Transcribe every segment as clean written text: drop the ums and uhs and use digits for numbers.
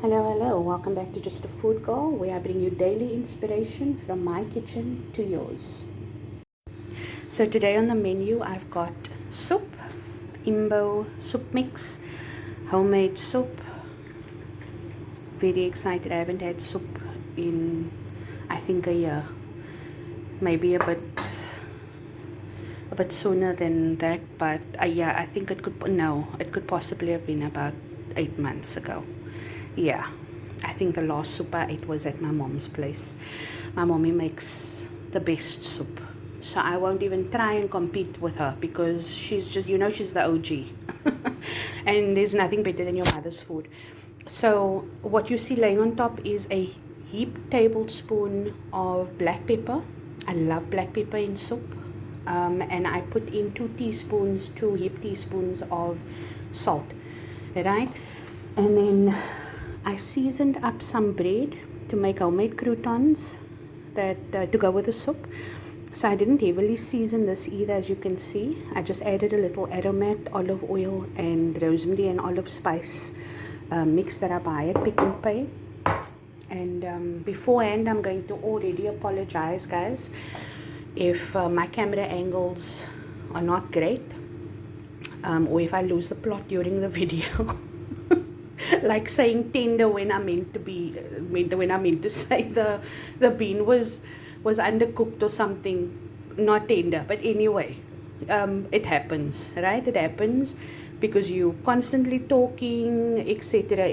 Hello, welcome back to Just a Food Girl, where I bring you daily inspiration from my kitchen to yours. So today on the menu I've got soup, Imbo soup mix, homemade soup. Very excited. I haven't had soup in I think a year, maybe a bit sooner than that, but yeah, I think it could possibly have been about 8 months ago. Yeah, I think the last soup I ate was at my mom's place. My mommy makes the best soup, so I won't even try and compete with her because she's just, she's the OG. And there's nothing better than your mother's food. So what you see laying on top is a heaped tablespoon of black pepper. I love black pepper in soup. And I put in 2 heaped teaspoons of salt, right? And then I seasoned up some bread to make homemade croutons that to go with the soup. So I didn't heavily season this either, as you can see. I just added a little aromat, olive oil, and rosemary and olive spice mix that I buy at Pick n Pay. And beforehand, I'm going to already apologize, guys, if my camera angles are not great, or if I lose the plot during the video. Like saying tender when I meant to say the bean was undercooked or something, not tender. But anyway, it happens, right? It happens because you constantly talking, etc.,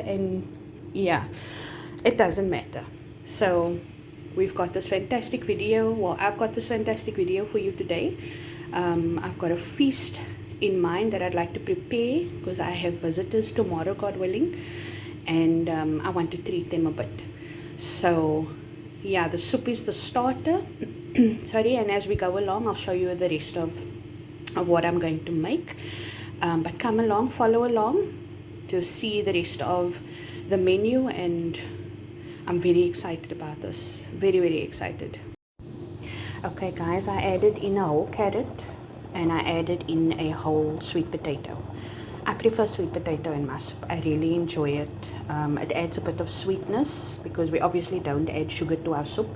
and yeah, it doesn't matter. So we've got this fantastic video. Well, I've got this fantastic video for you today. I've got a feast in mind that I'd like to prepare because I have visitors tomorrow, God willing, and I want to treat them a bit. So yeah, the soup is the starter. Sorry, and as we go along, I'll show you the rest of what I'm going to make. But come along, follow along to see the rest of the menu, and I'm very excited about this. Very, very excited. Okay, guys, I added in a whole carrot and I added in a whole sweet potato. I prefer sweet potato in my soup. I really enjoy it. It adds a bit of sweetness because we obviously don't add sugar to our soup.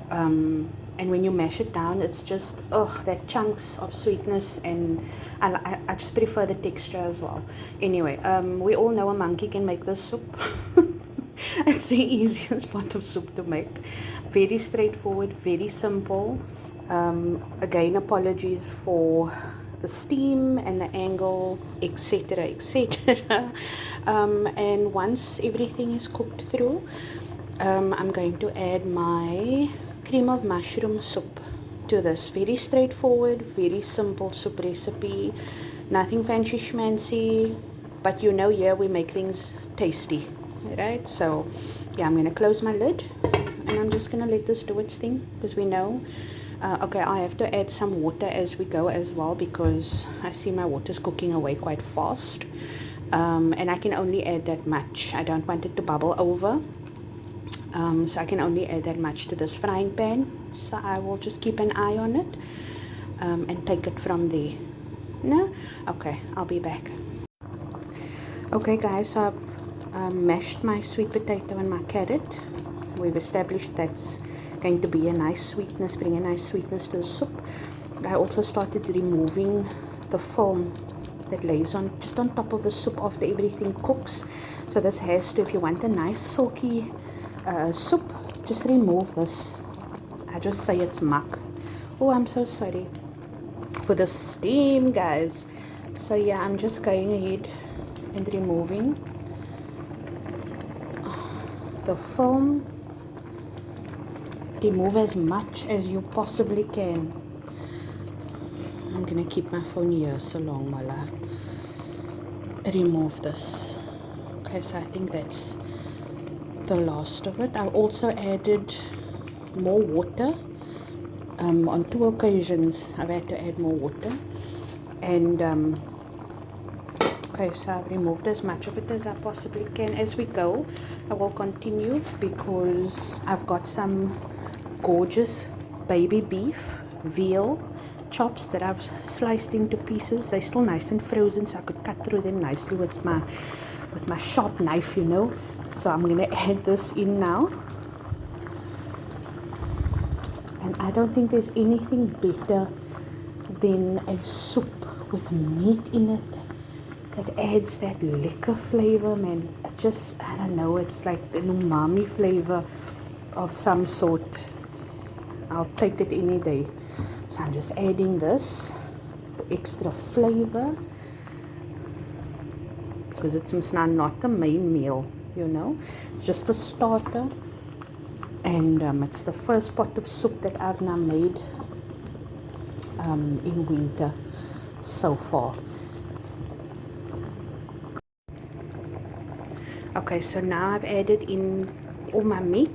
And when you mash it down, it's just, that chunks of sweetness, and I just prefer the texture as well. Anyway, we all know a monkey can make this soup. It's the easiest pot of soup to make. Very straightforward, very simple. Again, apologies for the steam and the angle, etc., and once everything is cooked through, I'm going to add my cream of mushroom soup to this. Very straightforward, very simple soup recipe, nothing fancy schmancy, but here we make things tasty, right? So yeah, I'm going to close my lid and I'm just going to let this do its thing because we know. Okay, I have to add some water as we go as well because I see my water's cooking away quite fast, and I can only add that much. I don't want it to bubble over, so I can only add that much to this frying pan. So I will just keep an eye on it and take it from there. No? Okay, I'll be back. Okay, guys, so I've mashed my sweet potato and my carrot. So we've established that's going to be a nice sweetness, bring a nice sweetness to the soup. I also started removing the film that lays on just on top of the soup after everything cooks. So this has to, if you want a nice silky soup, just remove this. I just say it's muck. Oh, I'm so sorry for the steam, guys. So yeah, I'm just going ahead and removing the film. Remove as much as you possibly can. I'm gonna keep my phone here so long while I remove this. Okay, so I think that's the last of it. I also added more water. On 2 occasions I've had to add more water, and okay, so I've removed as much of it as I possibly can. As we go, I will continue because I've got some gorgeous baby beef veal chops that I've sliced into pieces. They're still nice and frozen, so I could cut through them nicely with my with my sharp knife, you know. So I'm gonna add this in now. And I don't think there's anything better than a soup with meat in it that adds that liquor flavor, man. It just, I don't know, it's like an umami flavor of some sort. I'll take it any day. So I'm just adding this for extra flavor, because it's not the main meal, you know. It's just a starter. And it's the first pot of soup that I've now made in winter so far. Okay, so now I've added in all my meat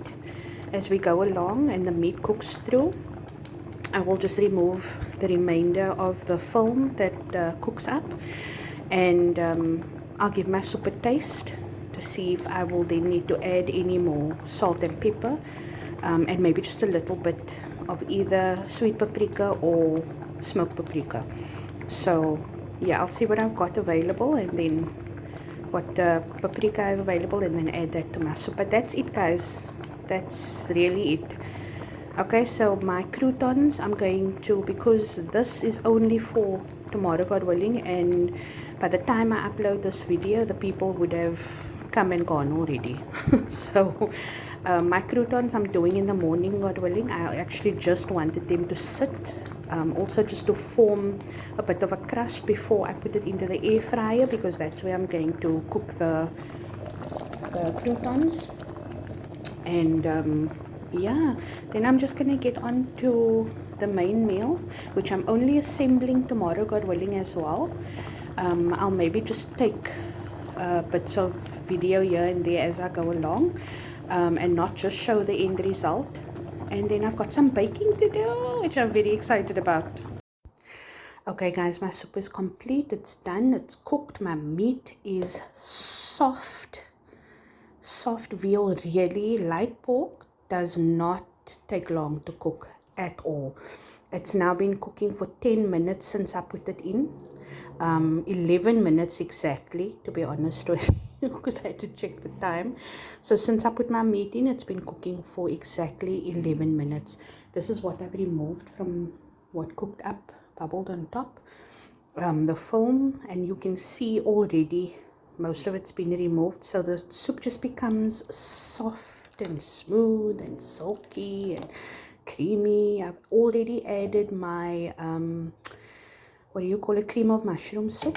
as we go along and the meat cooks through. I will just remove the remainder of the film that cooks up, and I'll give my soup a taste to see if I will then need to add any more salt and pepper, and maybe just a little bit of either sweet paprika or smoked paprika. So yeah, I'll see what I've got available and then what paprika I have available, and then add that to my soup. But that's it, guys. That's really it. Okay, so my croutons, I'm going to, because this is only for tomorrow, God willing, and by the time I upload this video, the people would have come and gone already. So my croutons I'm doing in the morning, God willing. I actually just wanted them to sit, also just to form a bit of a crust before I put it into the air fryer, because that's where I'm going to cook the croutons. And yeah, then I'm just gonna get on to the main meal, which I'm only assembling tomorrow, God willing, as well. I'll maybe just take bits of video here and there as I go along, and not just show the end result. And then I've got some baking to do, which I'm very excited about. Okay guys, my soup is complete. It's done, it's cooked. My meat is soft veal, really. Like pork, does not take long to cook at all. It's now been cooking for 10 minutes since I put it in. 11 minutes exactly, to be honest with you, because I had to check the time. So since I put my meat in, it's been cooking for exactly 11 minutes. This is what I've removed from what cooked up, bubbled on top, the film, and you can see already most of it's been removed, so the soup just becomes soft and smooth and silky and creamy. I've already added my what do you call it, cream of mushroom soup,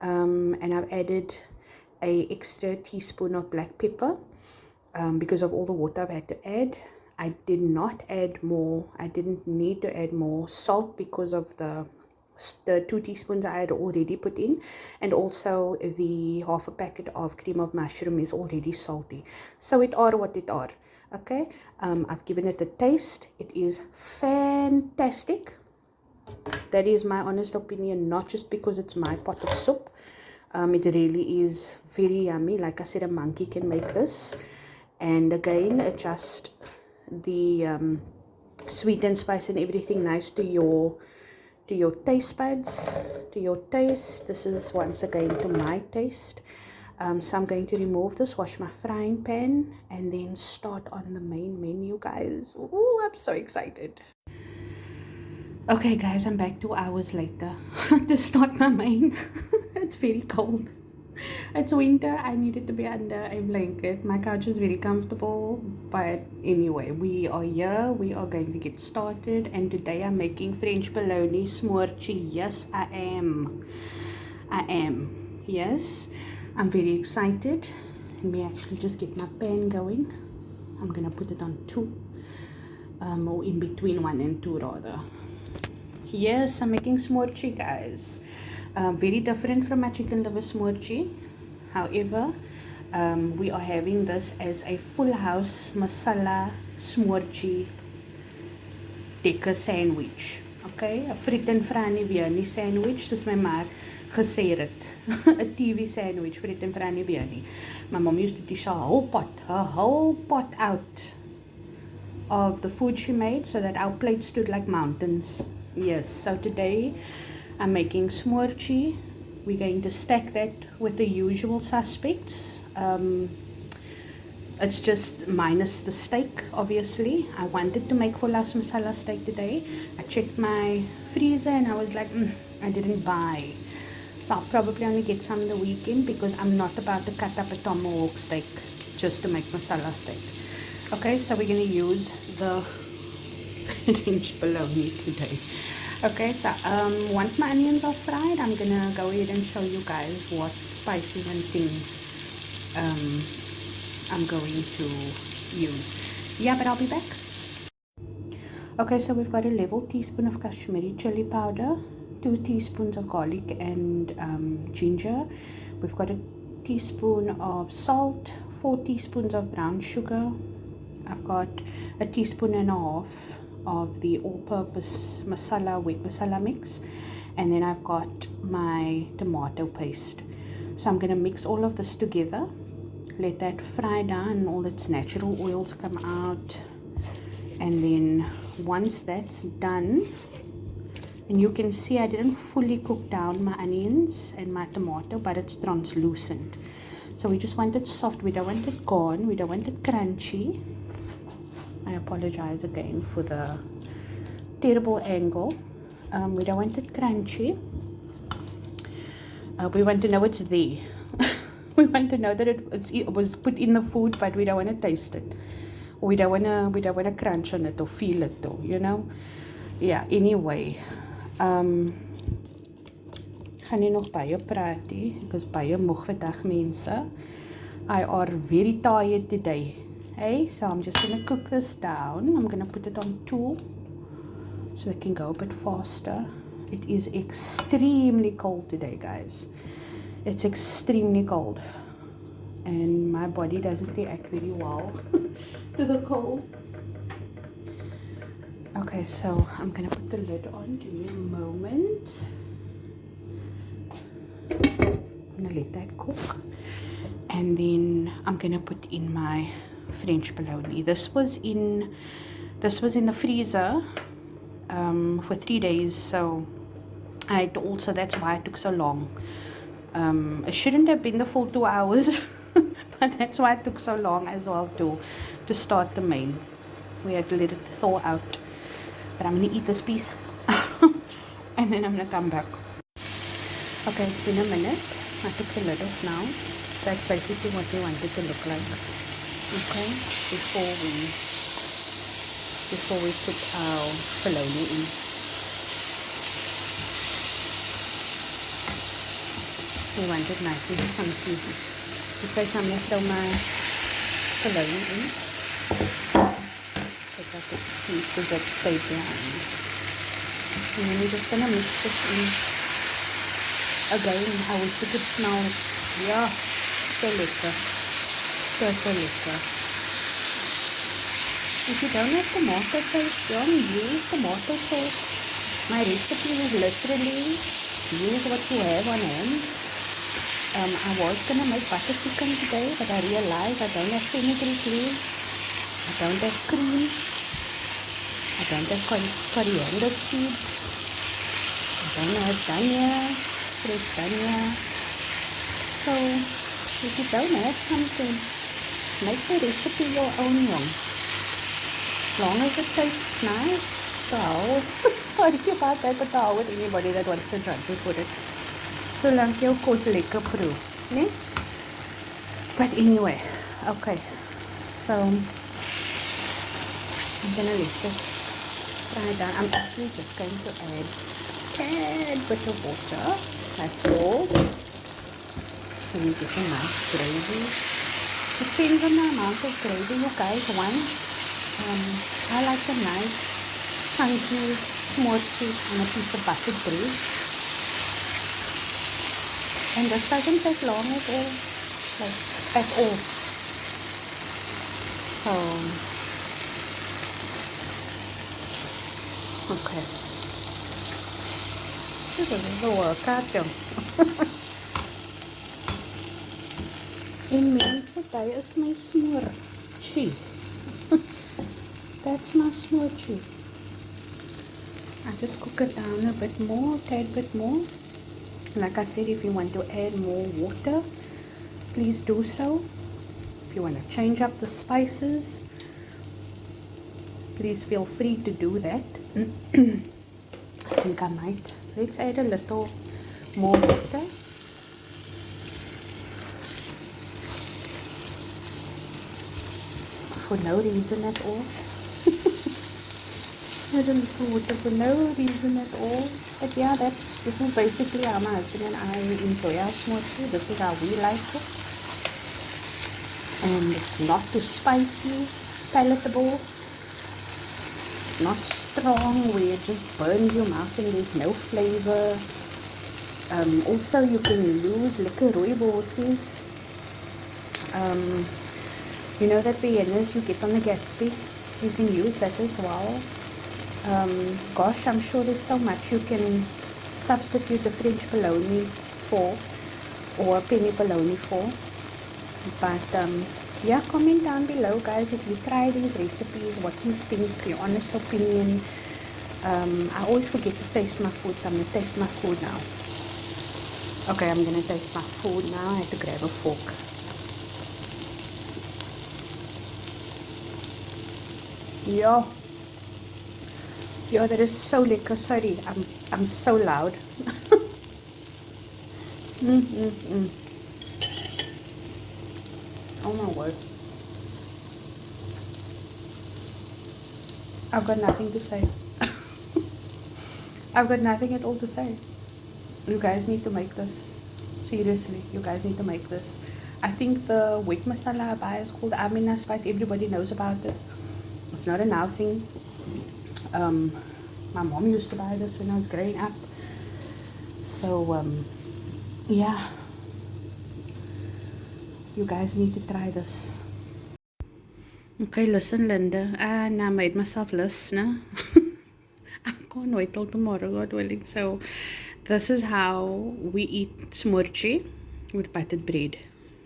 and I've added a extra teaspoon of black pepper, because of all the water I've had to add. I did not add more. I didn't need to add more salt because of the 2 teaspoons I had already put in, and also the half a packet of cream of mushroom is already salty. So it are what it are. Okay, I've given it a taste. It is fantastic. That is my honest opinion, not just because it's my pot of soup. It really is very yummy. Like I said, a monkey can make this. And again, adjust the sweet and spice and everything nice to your taste buds, to your taste. This is once again to my taste. So I'm going to remove this, wash my frying pan, and then start on the main menu, guys. Ooh, I'm so excited. Okay guys, I'm back 2 hours later to start my main. It's very cold. It's winter. I needed to be under a blanket. My couch is very comfortable, but anyway, we are here. We are going to get started, and today I'm making French bologna Smoortjie. Yes, I am. Yes, I'm very excited. Let me actually just get my pan going. I'm gonna put it on 2, or in between 1 and 2 rather. Yes, I'm making Smoortjie, guys. Very different from my chicken liver Smoortjie. However, we are having this as a full house masala Smoortjie dekker sandwich. Okay, a frit en franie biryani sandwich, soos my ma gesê het. A TV sandwich, frit en franie biryani. My mom used to dish a whole pot out of the food she made, so that our plates stood like mountains. Yes, so today I'm making Smoortjie we're going to stack that with the usual suspects. It's just minus the steak, obviously. I wanted to make fulas masala steak today. I checked my freezer and I was like, I didn't buy. So I'll probably only get some in the weekend because I'm not about to cut up a tomahawk steak just to make masala steak. Okay, so we're going to use the French bologna today. Okay, so once my onions are fried, I'm going to go ahead and show you guys what spices and things I'm going to use. Yeah, but I'll be back. Okay, so we've got a level teaspoon of Kashmiri chili powder, 2 teaspoons of garlic and ginger. We've got a teaspoon of salt, 4 teaspoons of brown sugar. I've got a teaspoon and a half of the all-purpose masala, wet masala mix, and then I've got my tomato paste. So I'm going to mix all of this together. Let that fry down and all its natural oils come out, and then once that's done, and you can see I didn't fully cook down my onions and my tomato, but it's translucent, so we just want it soft. We don't want it gone, we don't want it crunchy. I apologize again for the terrible angle. We don't want it crunchy. We want to know it's there. We want to know that it was put in the food, but we don't want to taste it. We don't want to crunch on it or feel it, though, you know. Yeah. Anyway, gaan nie nog baie praat nie, because baie moeg vandag mense. I are very tired today. Hey, so I'm just gonna cook this down. I'm gonna put it on 2 so it can go a bit faster. It is extremely cold today, guys. It's extremely cold, and my body doesn't react very well to the cold. Okay, so I'm gonna put the lid on. Give me a moment. I'm gonna let that cook, and then I'm gonna put in my French bologna. This was in the freezer for 3 days, so that's why it took so long. It shouldn't have been the full 2 hours, but that's why it took so long as well to start the main. We had to let it thaw out. But I'm gonna eat this piece and then I'm gonna come back. Okay, it's been a minute. I took the lid off now. That's basically what we want it to look like. Okay, before we put our bologna in. We want it nice and funky. Okay, so I'm going to throw my bologna in. Take out the pieces that stay behind. And then we're just going to mix this in. Again, I wish you could smell it. Yeah, so lekker. So lekker. If you don't have tomato paste, don't use tomato sauce. My recipe is literally use what you have on hand. I was going to make butter chicken today, but I realized I don't have fenugreek leaves, I don't have cream, I don't have coriander seeds, I don't have dhania, fresh dhania. So, if you don't have something, make the recipe your own, young. As long as it tastes nice, sorry about that, but I'll with anybody that wants to judge me for it. So lang jou kos lekker proe, né? But anyway, okay. So I'm gonna let this fry down. I'm actually just going to add a tad bit of water. That's all. So you get a nice gravy. Depends on the amount of gravy you guys want. I like a nice chunky Smoortjie on a piece of buttered bread. And this doesn't take long at all, like at all. So, okay. This is the workout, jong. En mense, dit is my Smoortjie. That's my Smoortjie. I just cook it down a bit more, tad bit more. Like I said, if you want to add more water, please do so. If you want to change up the spices, please feel free to do that. I think I might. Let's add a little more water. For no reason at all. Add a little water for no reason at all. But yeah, this is basically how my husband and I enjoy our smoortjie. This is how we like it. And it's not too spicy, palatable. Not strong where it just burns your mouth and there's no flavor. Also, you can use lekker rooibos. You know that viennas you get on the Gatsby? You can use that as well. Gosh, I'm sure there's so much you can substitute the French bologna for, or penny bologna for. But yeah, comment down below, guys, if you try these recipes, what you think, your honest opinion. I always forget to taste my food, so I'm going to taste my food now. Okay, I'm going to taste my food now. I have to grab a fork. Yo, that is so lekker. Sorry, I'm so loud. Oh my word. I've got nothing to say. I've got nothing at all to say. You guys need to make this. Seriously, you guys need to make this. I think the wet masala I buy is called Amina spice. Everybody knows about it. It's not a now thing. My mom used to buy this when I was growing up. So, yeah. You guys need to try this. Okay, listen, Linda. I made myself listen. I can't wait till tomorrow, God willing. So, this is how we eat smoortjie with buttered bread.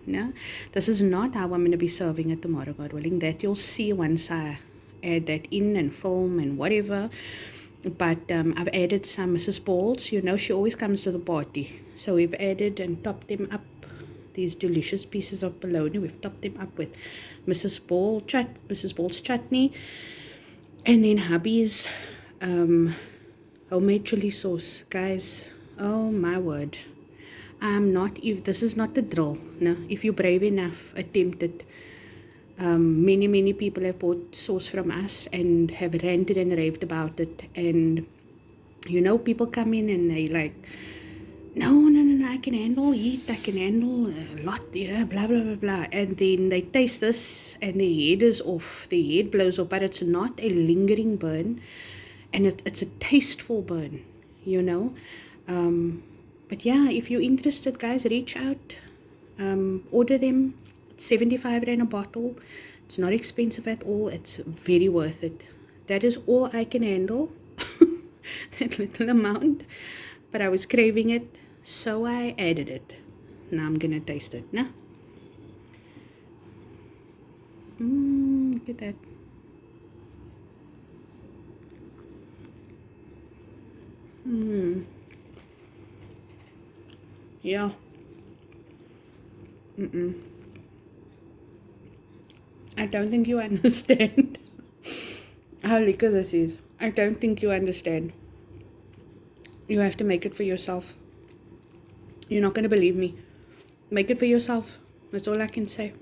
No, this is not how I'm going to be serving it tomorrow, God willing. That you'll see once I add that in and film and whatever. But I've added some Mrs. Paul's. You know, she always comes to the party. So we've added and topped them up. These delicious pieces of bologna. We've topped them up with Mrs. Paul's chutney. And then hubby's homemade chili sauce. Guys, oh my word. This is not the drill. No, if you're brave enough, attempt it. Many people have bought sauce from us and have ranted and raved about it. And you know, people come in and they like, no, I can handle heat, I can handle a lot, yeah, blah blah blah blah. And then they taste this and their head is off, their head blows off. But it's not a lingering burn, and it's a tasteful burn, you know. But yeah, if you're interested, guys, reach out, order them. 75 rand a bottle. It's not expensive at all. It's very worth it. That is all I can handle. That little amount. But I was craving it, so I added it. Now I'm gonna taste it. Nah. Look at that. Yeah. I don't think you understand how lekker this is. I don't think you understand. You have to make it for yourself. You're not going to believe me. Make it for yourself. That's all I can say.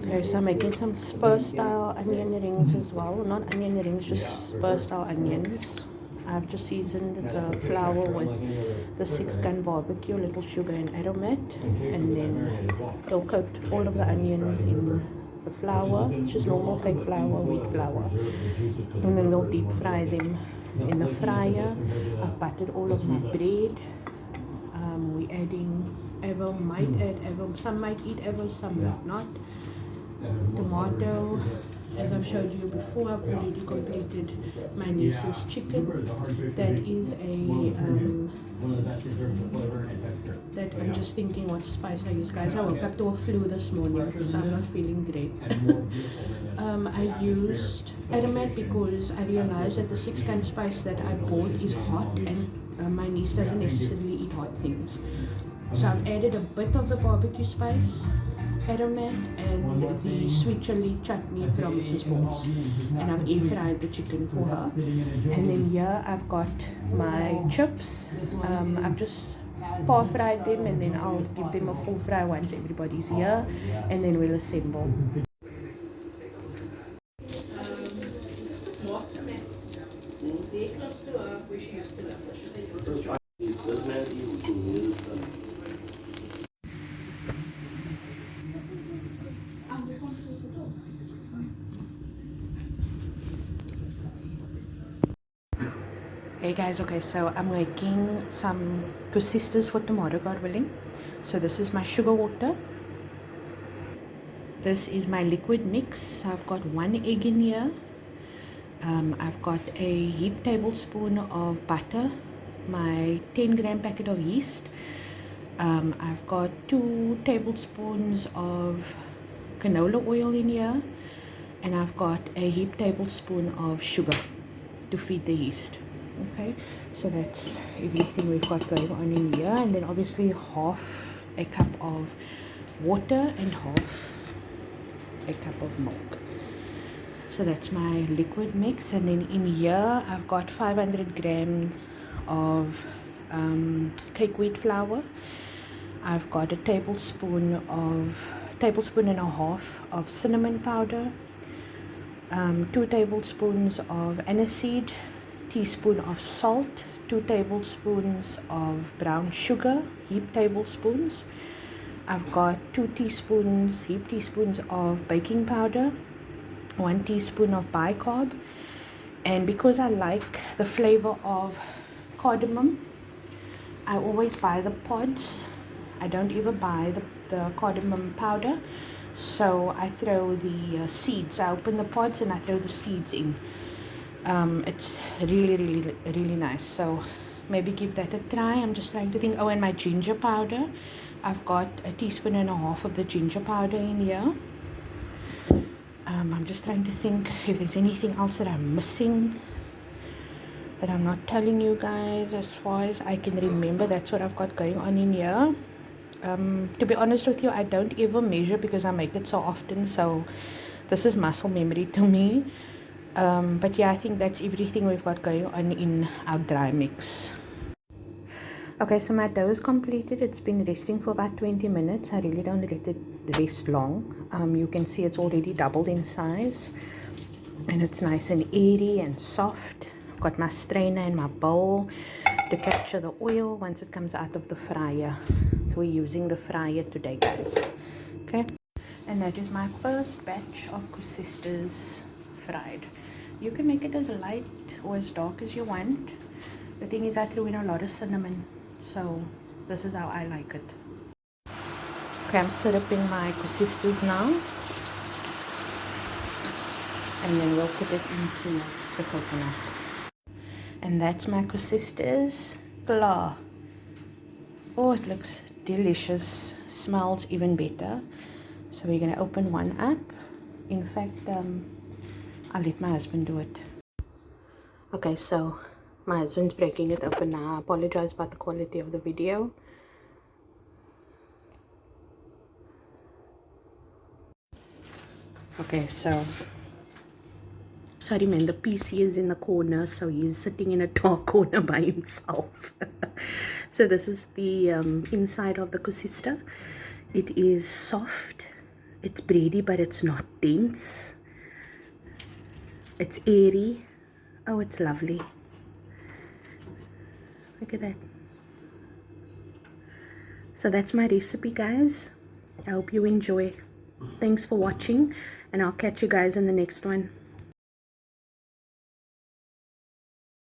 Okay, so I'm making some spur style onion rings as well. Not onion rings, just spur style onions. I've just seasoned the flour with the 6-gun barbecue, little sugar and aromat, and then they'll coat all of the onions in the flour, just normal fake flour, wheat flour, and then they'll deep fry them in the fryer. I've buttered all of my bread. We're adding some might eat avo, some might not. Tomato, as I've showed you before, I've already completed my niece's chicken. That is a that I'm just thinking what spice I use, guys. I woke up to a flu this morning, so I'm not feeling great. I used aromat because I realized that the 6-can spice that I bought is hot, and my niece doesn't necessarily eat hot things. So I've added a bit of the barbecue spice, aromat, and the sweet chili chutney from Mrs. Ball's, and I've air fried the chicken for her. And then here I've got my chips. I've just par fried them, and then I'll give them a full fry once everybody's here, and then we'll assemble. Hey guys, okay, so I'm making some kusistas for tomorrow, God willing. So this is my sugar water. This is my liquid mix. I've got 1 egg in here. I've got a heaped tablespoon of butter, my 10-gram packet of yeast. I've got 2 tablespoons of canola oil in here, and I've got a heaped tablespoon of sugar to feed the yeast. Okay, so that's everything we've got going on in here, and then obviously half a cup of water and half a cup of milk. So that's my liquid mix. And then in here I've got 500 grams of cake wheat flour. I've got a tablespoon and a half of cinnamon powder, 2 tablespoons of aniseed, teaspoon of salt, 2 tablespoons of brown sugar, heaped tablespoons. I've got 2 teaspoons, heaped teaspoons of baking powder, 1 teaspoon of bicarb, and because I like the flavor of cardamom, I always buy the pods. I don't ever buy the cardamom powder, so I throw the seeds. I open the pods and I throw the seeds in. It's really nice, so maybe give that a try. I'm just trying to think. Oh, and my ginger powder, I've got a teaspoon and a half of the ginger powder in here. I'm just trying to think if there's anything else that I'm missing that I'm not telling you guys. As far as I can remember, that's what I've got going on in here. To be honest with you, I don't ever measure because I make it so often, so this is muscle memory to me. But yeah, I think that's everything we've got going on in our dry mix. Okay, so my dough is completed. It's been resting for about 20 minutes. I really don't let it rest long. You can see it's already doubled in size, and it's nice and airy and soft. I've got my strainer and my bowl to capture the oil once it comes out of the fryer. So we're using the fryer today, guys. Okay, and that is my first batch of kusistas fried. You can make it as light or as dark as you want. The thing is, I threw in a lot of cinnamon, so this is how I like it. Okay, I'm syruping my kusistas now, and then we'll put it into the coconut. And that's my kusistas klar. Oh, it looks delicious, smells even better. So we're gonna open one up. In fact, I'll let my husband do it. Okay, so my husband's breaking it open now. I apologize about the quality of the video. Okay, so sorry man, the PC is in the corner, so he's sitting in a dark corner by himself. So this is the inside of the kusista. It is soft, it's bready, but it's not dense. It's airy. Oh, it's lovely. Look at that. So that's my recipe, guys. I hope you enjoy. Thanks for watching, and I'll catch you guys in the next one.